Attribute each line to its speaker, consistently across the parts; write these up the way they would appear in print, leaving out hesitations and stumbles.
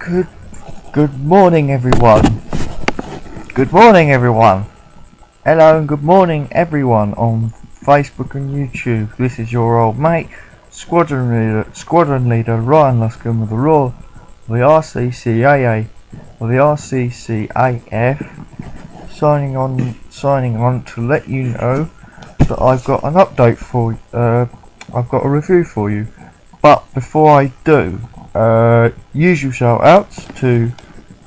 Speaker 1: Good morning, everyone. Good morning, everyone. Hello and good morning, everyone on Facebook and YouTube. This is your old mate, Squadron Leader Ryan Luscombe with the Raw, the RCCAA, or the RCCAF, signing on to let you know that I've got an update for I've got a review for you. But before I do, usual shout outs to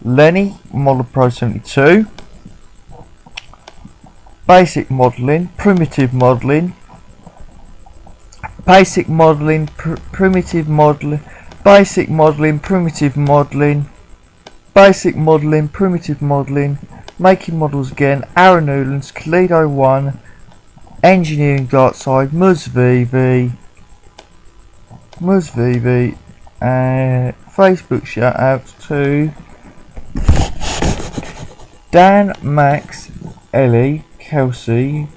Speaker 1: Lenny, Model Pro 72, Basic Modelling, Primitive Modelling, Basic Modelling, Primitive Modelling, Basic Modelling, Primitive Modelling, Basic Modelling, Primitive Modelling, Making Models Again, Aaron Newlands, Kaledo 1, Engineering Dartside, MuzVV, Facebook shout out to Dan, Max, Ellie, Kelsey,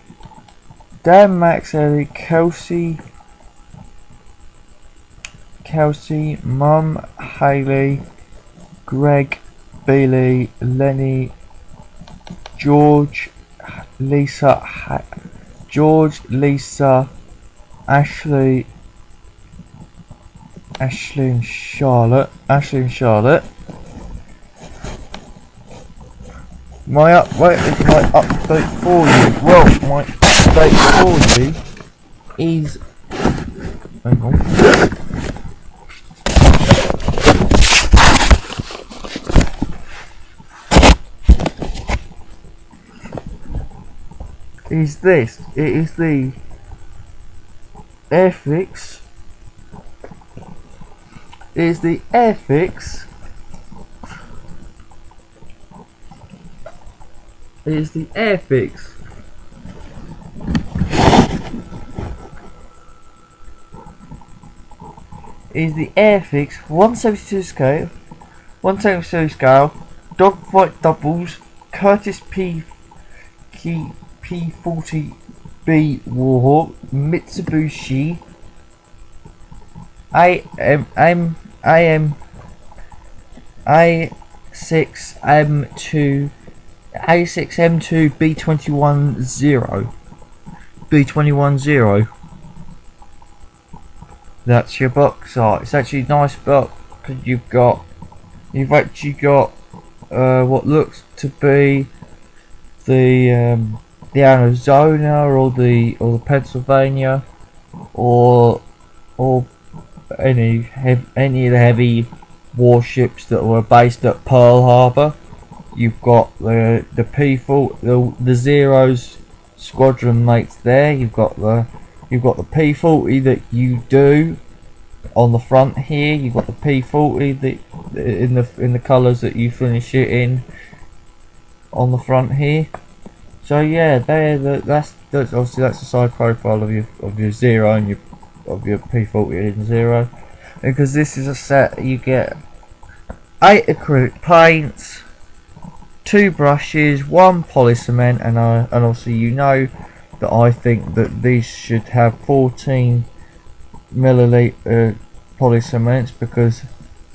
Speaker 1: Mum, Hayley, Greg, Billy, Lenny, George, Lisa, Ashley and Charlotte. My update for you. Well, my update for you is. Hang on. Is this? It is the airfix. It is the airfix. It is the airfix. It is the airfix 172 scale, dogfight doubles, Curtis p-40 B warhawk, mitsuibshi a6m2 b-21 That's your box art. It's actually a nice box because you've actually got what looks to be the Arizona or the Pennsylvania or any of the heavy warships that were based at Pearl Harbor. You've got the p-40, the Zero's squadron mates there. You've got the p-40 that you do on the front here. You've got the p-40 that in the colours that you finish it in on the front here. So yeah, that's obviously that's the side profile of your Zero and your p-40 in Zero. Because this is a set, you get 8 acrylic paints, 2 brushes, 1 polycement, and obviously you know that I think that these should have 14 milliliter polycements, because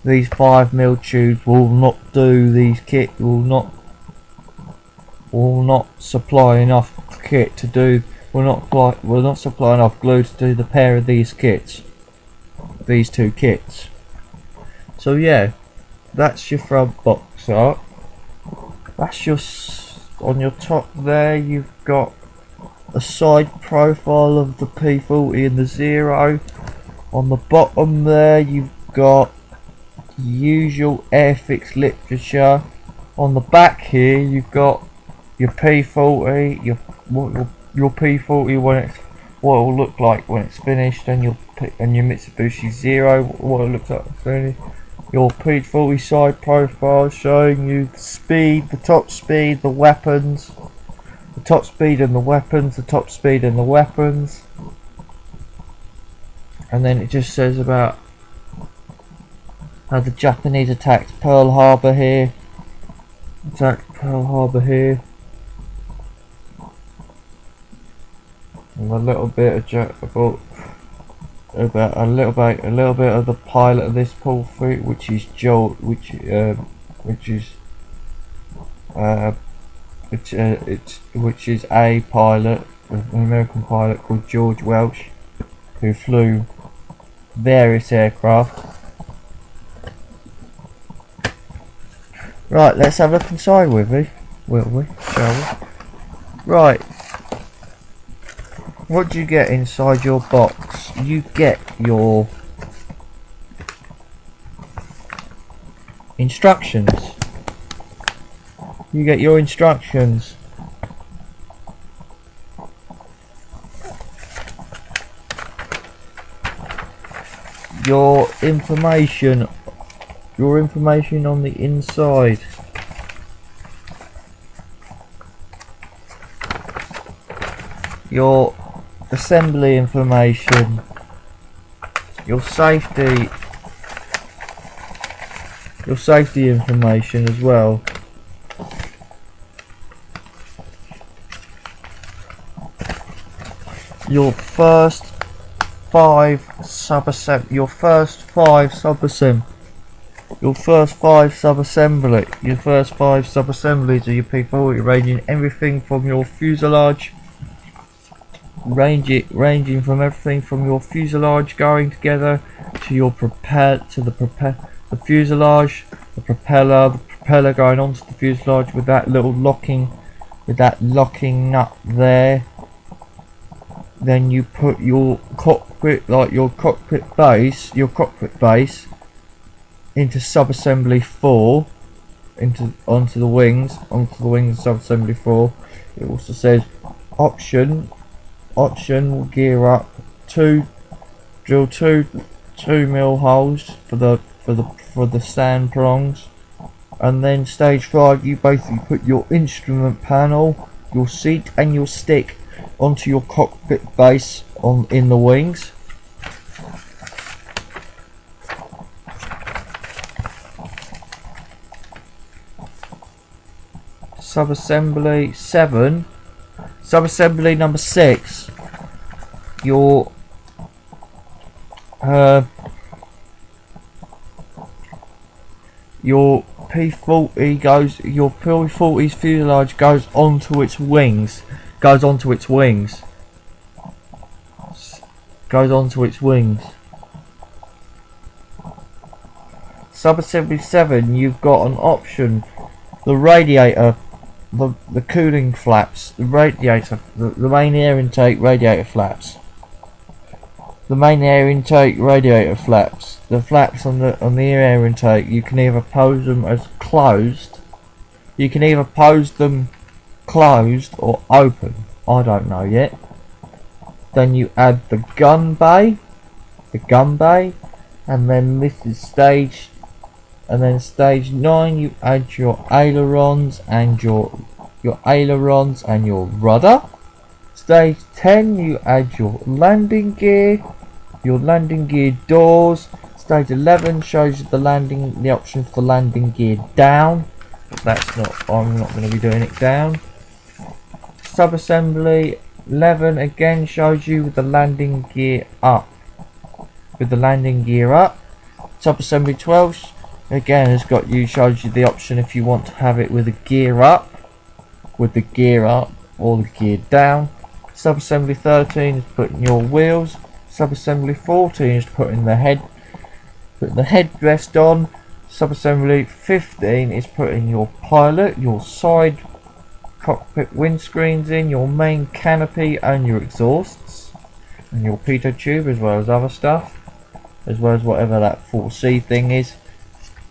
Speaker 1: these 5mm tubes will not do these kit will not supply enough kit to do will not supply enough glue to do the pair of these kits, these 2 kits. So yeah, that's your front box art. That's on your top there. You've got a side profile of the p-40 and the Zero. On the bottom there, you've got usual airfix literature. On the back here, you've got your p-40, your p-40 what it will look like when it's finished, and your Mitsubishi Zero, what it looks like finished. Your p-40 side profile showing you the speed, the top speed, the weapons, the top speed and the weapons, and then it just says about how the Japanese attacked Pearl Harbor here. And a little bit about about a little bit of the pilot of this p-40, which is Joel, which is a pilot, an American pilot called George Welch, who flew various aircraft. Right, let's have a look inside with me, will we? Shall we? Right. What do you get inside your box? You get your instructions. You get your instructions. Your information on the inside. Your assembly information, your safety information as well. Your first five sub-assemblies of your p-40, ranging everything from your fuselage. Ranging from everything from your fuselage going together to your the fuselage, the propeller going onto the fuselage with that little locking nut there. Then you put your cockpit base into sub-assembly 4, onto the wings sub-assembly 4. It also says option will gear up drill 2mm holes for the stand prongs, and then stage 5 you basically put your instrument panel, your seat and your stick onto your cockpit base in the wings. Sub-assembly 7. Sub-assembly number 6, your p-40's fuselage goes onto its wings. Sub-assembly 7, you've got an option, the radiator, the cooling flaps, the main air intake radiator flaps. The flaps on the air intake, you can either pose them as closed. You can either pose them closed or open. I don't know yet. Then you add the gun bay, and then this is stage. And then stage 9, you add your ailerons and your rudder. Stage 10, you add your landing gear doors. Stage 11 shows you the option for the landing gear down. I'm not going to be doing it down. Sub-assembly 11 again shows you with the landing gear up. Sub-assembly 12 again shows you the option if you want to have it with the gear up or the gear down. Sub-assembly 13 is putting your wheels. Sub-assembly 14 is putting the headrest on. Sub-assembly 15 is putting your pilot, your side cockpit windscreens in, your main canopy and your exhausts, and your pitot tube, as well as other stuff, as well as whatever that 4C thing is.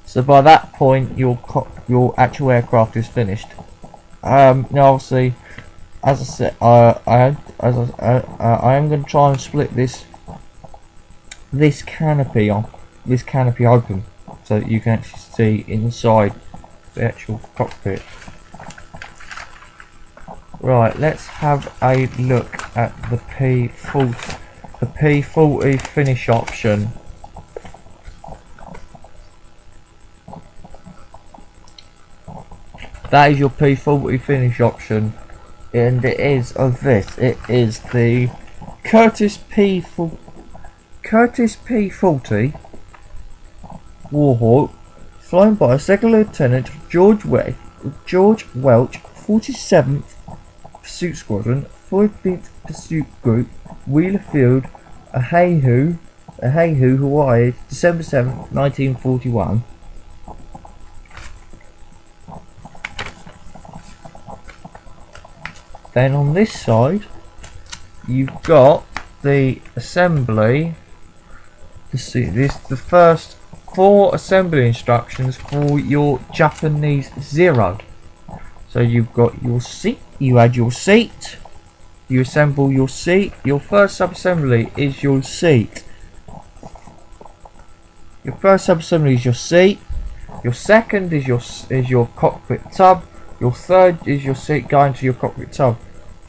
Speaker 1: So by that point your actual aircraft is finished. Now obviously, as I said, I am going to try and split this canopy open so that you can actually see inside the actual cockpit. Right, let's have a look at the p-40 finish option. That is your p-40 finish option, and it is of this. It is the Curtis Curtis P-40 Warhawk, flown by Second Lieutenant George Welch, 47th Pursuit Squadron, 14th Pursuit Group, Wheeler Field, Oahu, Hawaii, December 7th, 1941. Then on this side, you've got the assembly. The first 4 assembly instructions for your Japanese Zero. So you've got your seat. You add your seat. You assemble your seat. Your first sub-assembly is your seat. Your first sub-assembly is your seat. Your second is your cockpit tub. Your third is your seat going to your cockpit tub.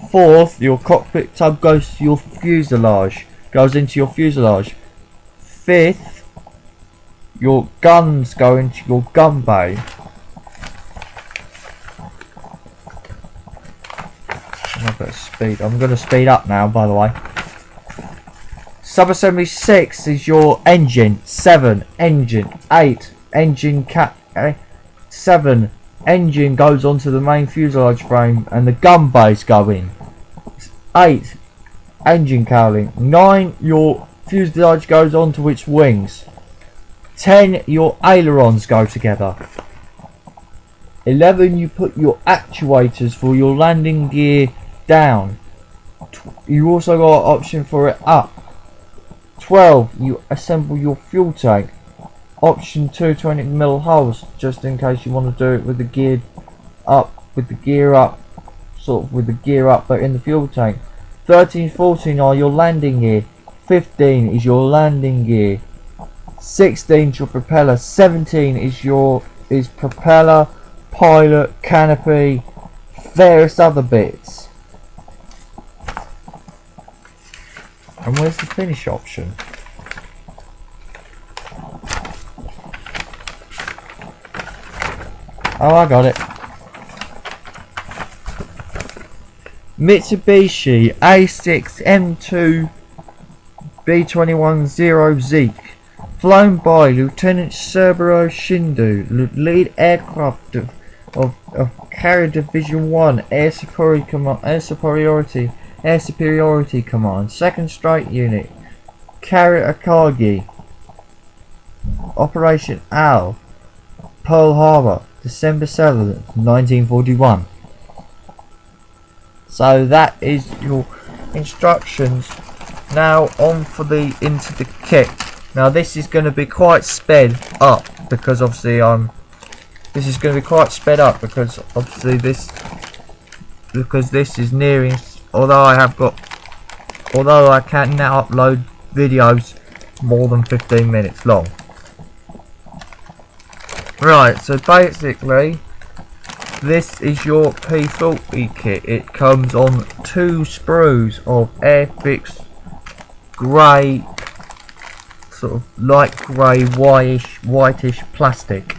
Speaker 1: Fourth, your cockpit tub goes to your fuselage. Goes into your fuselage. Fifth, your guns go into your gun bay. I'm going to speed up now, by the way. Subassembly 6 is your engine. 7, engine. 8, engine 7, engine goes onto the main fuselage frame and the gun bays go in. 8, engine cowling. 9, your fuselage goes onto its wings. 10, your ailerons go together. 11, you put your actuators for your landing gear down. You also got an option for it up. 12, you assemble your fuel tank. Option 2, 20mm holes, just in case you want to do it with the gear up, but in the fuel tank. 13, 14 are your landing gear. 15 is your landing gear. 16 is your propeller. 17 is propeller, pilot, canopy, various other bits. And where's the finish option? Oh, I got it. Mitsubishi a6m2 b-21 0 Zeke, flown by Lieutenant Cerbero Shindu, lead aircraft of Carrier Division 1 Air Superiority Command, 2nd Strike Unit, Carrier Akagi, Operation Owl, Pearl Harbor, December 7th, 1941. So that is your instructions. Now on for into the kit. Now this is going to be quite sped up because obviously this is going to be quite sped up because obviously this is nearing. Although I can now upload videos more than 15 minutes long. Right, so basically this is your p-40 kit. It comes on 2 sprues of airfix grey, sort of light grey whitish plastic,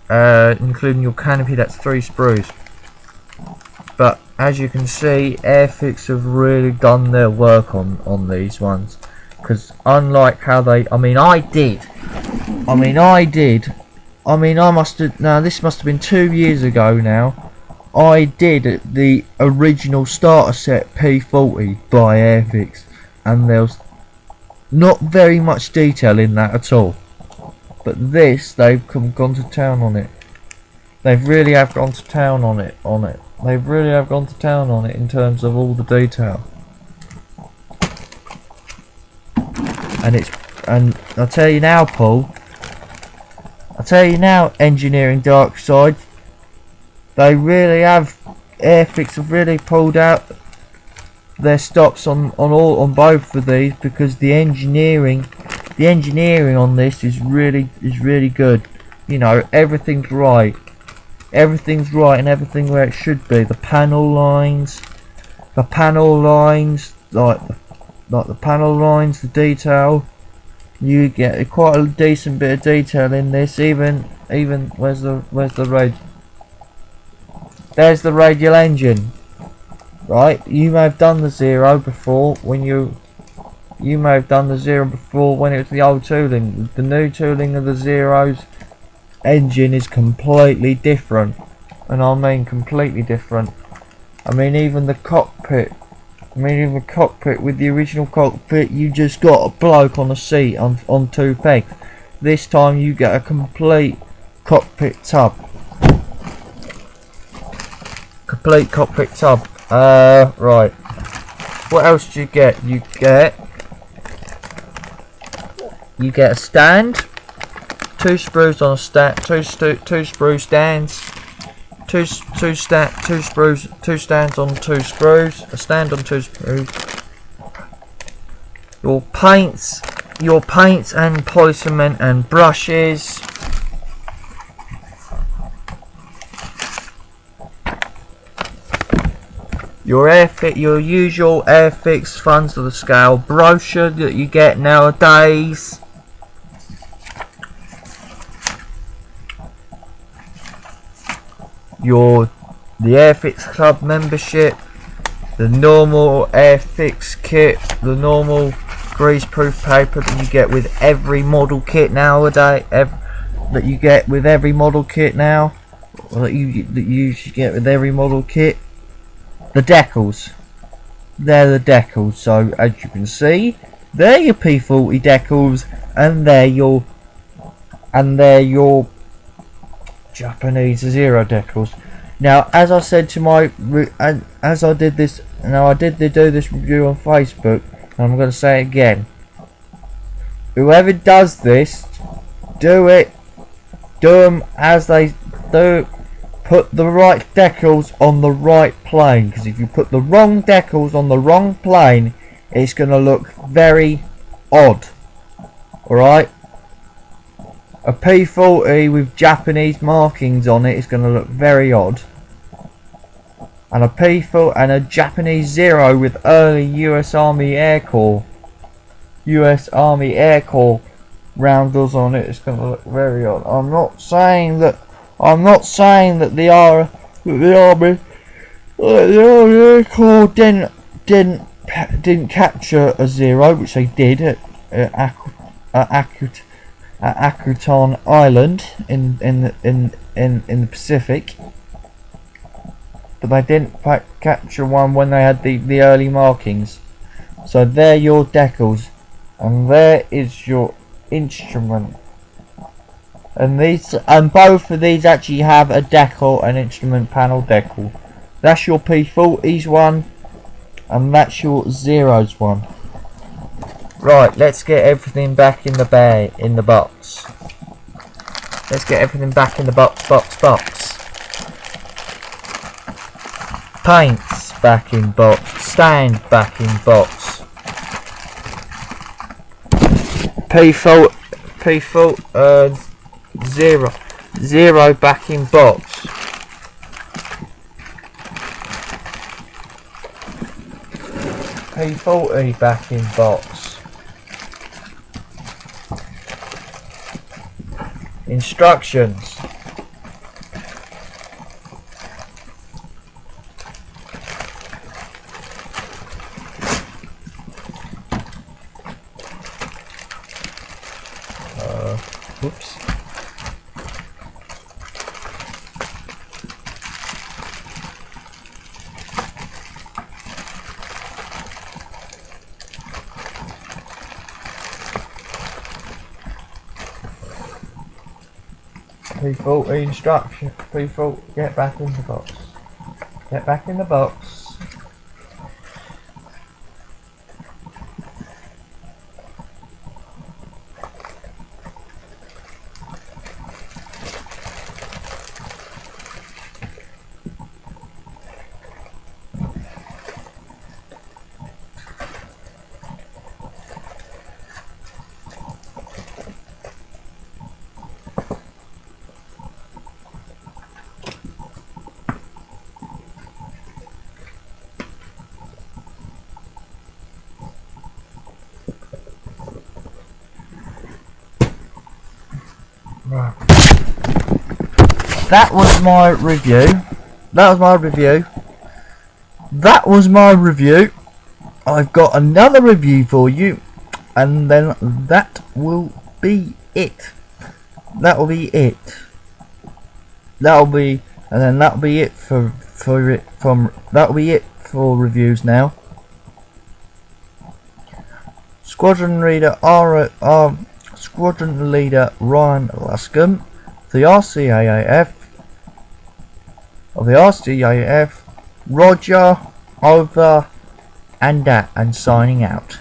Speaker 1: including your canopy. That's 3 sprues. But as you can see, airfix have really done their work on these ones, because unlike how they, this must have been 2 years ago now. I did the original starter set p-40 by airfix, and there was not very much detail in that at all. But this, they've gone to town on it. They really have gone to town on it. They really have gone to town on it in terms of all the detail. And I'll tell you now, Paul. I'll tell you now, Engineering Dark Side. They really have. Airfix have really pulled out their stops on both of these, because the engineering on this is really good. You know, everything's right and everything where it should be. The panel lines, like the panel lines, the detail. You get quite a decent bit of detail in this. Even where's the rad? There's the radial engine. Right, you may have done the Zero before when you you may have done the Zero before when it was the old tooling. The new tooling of the Zero's engine is completely different, and I mean completely different. I mean even the cockpit. With the original cockpit, you just got a bloke on a seat on two pegs. This time you get a complete cockpit tub. Right. What else do you get? You get a stand, two screws on a stand, two screw stands, two stands on two screws, a stand on two screws. Your paints and polycement and brushes. Your usual airfix funds of the scale brochure that you get nowadays. The airfix club membership, the normal airfix kit, the normal greaseproof paper that you get with every model kit nowadays. That you get with every model kit now. That you usually get with every model kit. The decals. They're the decals. So as you can see, they're your p-40 decals, and they're your Japanese Zero decals. Now, as I said to as I did this, I did do this review on Facebook, and I'm going to say it again. Whoever does this, do them as they do. Put the right decals on the right plane, because if you put the wrong decals on the wrong plane, it's going to look very odd. Alright? A p-40 with Japanese markings on it is going to look very odd. And a p-40 and a Japanese Zero with early US Army Air Corps roundels on it is going to look very odd. I'm not saying that the Army Air Corps didn't capture a Zero, which they did at Akutan Island in the Pacific, but they didn't capture one when they had the early markings. So they're your decals, and there is your instrument. And both of these actually have a decal, an instrument panel decal. That's your p-40's one, and that's your Zero's one. Right, let's get everything back in the box. Let's get everything back in the box. Paints back in box. Stand back in box. P-40 Zero back in box. P-40 back in box. Instructions. Whoops. P-40 instruction. P-40, get back in the box. Get back in the box. Right. That was my review. I've got another review for you. and then that will be it. That'll be it. That'll be it for reviews now. Squadron leader Squadron leader Ryan Luscombe, the RCAF Roger, over and signing out.